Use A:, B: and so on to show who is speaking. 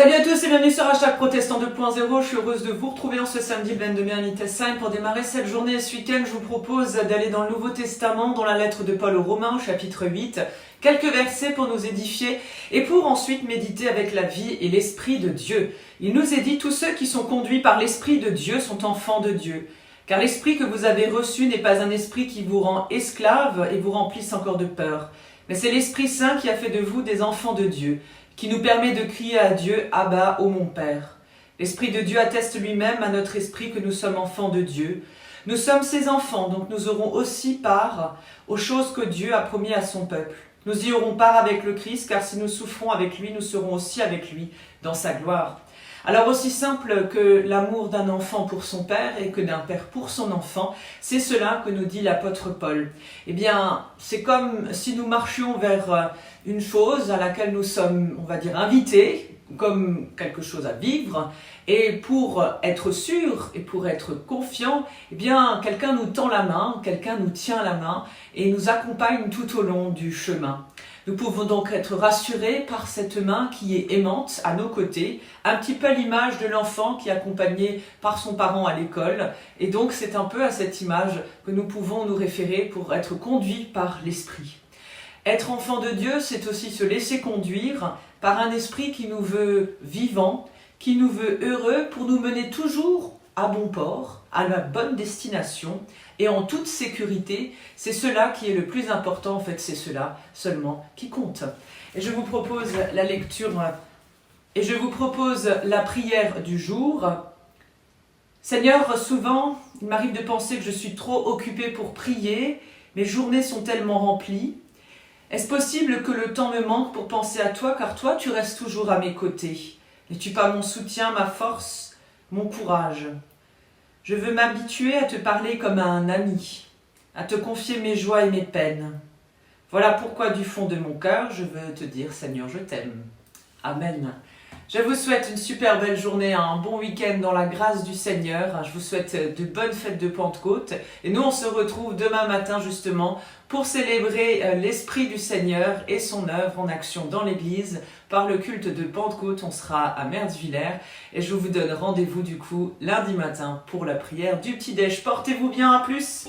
A: Salut à tous et bienvenue sur Hashtag Protestant 2.0. Je suis heureuse de vous retrouver en ce samedi 22 mai à Nitesheim. Pour démarrer cette journée et ce week-end, je vous propose d'aller dans le Nouveau Testament, dans la lettre de Paul aux Romains, au chapitre 8. Quelques versets pour nous édifier et pour ensuite méditer avec la vie et l'Esprit de Dieu. Il nous est dit, tous ceux qui sont conduits par l'Esprit de Dieu sont enfants de Dieu. Car l'Esprit que vous avez reçu n'est pas un esprit qui vous rend esclave et vous remplisse encore de peur. Mais c'est l'Esprit Saint qui a fait de vous des enfants de Dieu, qui nous permet de crier à Dieu, Abba, ô mon Père. L'Esprit de Dieu atteste lui-même à notre esprit que nous sommes enfants de Dieu. Nous sommes ses enfants, donc nous aurons aussi part aux choses que Dieu a promis à son peuple. Nous y aurons part avec le Christ, car si nous souffrons avec lui, nous serons aussi avec lui dans sa gloire. Alors aussi simple que l'amour d'un enfant pour son père et que d'un père pour son enfant, c'est cela que nous dit l'apôtre Paul. Eh bien, c'est comme si nous marchions vers une chose à laquelle nous sommes, on va dire, invités, comme quelque chose à vivre, et pour être sûr et pour être confiant, eh bien, quelqu'un nous tend la main, quelqu'un nous tient la main et nous accompagne tout au long du chemin. Nous pouvons donc être rassurés par cette main qui est aimante à nos côtés, un petit peu à l'image de l'enfant qui est accompagné par son parent à l'école. Et donc c'est un peu à cette image que nous pouvons nous référer pour être conduits par l'Esprit. Être enfant de Dieu, c'est aussi se laisser conduire par un esprit qui nous veut vivants, qui nous veut heureux pour nous mener toujours à bon port, à la bonne destination et en toute sécurité. C'est cela qui est le plus important, en fait, c'est cela seulement qui compte. Et je vous propose la lecture et je vous propose la prière du jour. Seigneur, souvent, il m'arrive de penser que je suis trop occupée pour prier, mes journées sont tellement remplies. Est-ce possible que le temps me manque pour penser à toi, car toi, tu restes toujours à mes côtés? N'es-tu pas mon soutien, ma force, mon courage? Je veux m'habituer à te parler comme à un ami, à te confier mes joies et mes peines. Voilà pourquoi du fond de mon cœur, je veux te dire, Seigneur, je t'aime. Amen. Je vous souhaite une super belle journée, un bon week-end dans la grâce du Seigneur. Je vous souhaite de bonnes fêtes de Pentecôte. Et nous, on se retrouve demain matin justement pour célébrer l'Esprit du Seigneur et son œuvre en action dans l'Église. Par le culte de Pentecôte, on sera à Mertzwiller. Et je vous donne rendez-vous du coup lundi matin pour la prière du petit-déj. Portez-vous bien, à plus!